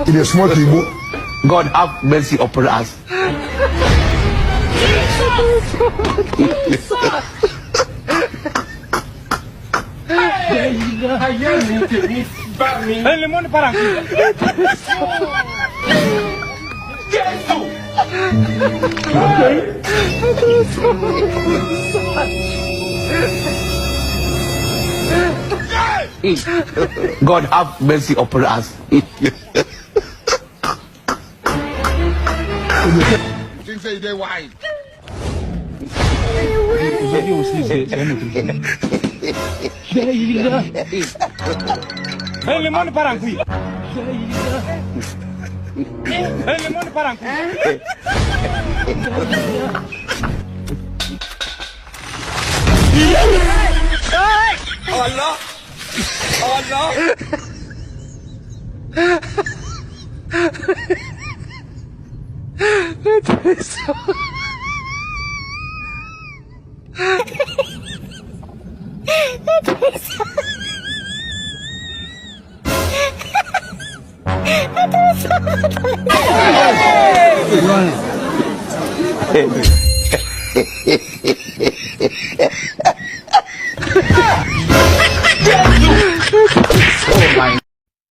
In a small table. God have mercy upon us. God have mercy upon us. Think say they wide. Allah. Allah. Hey!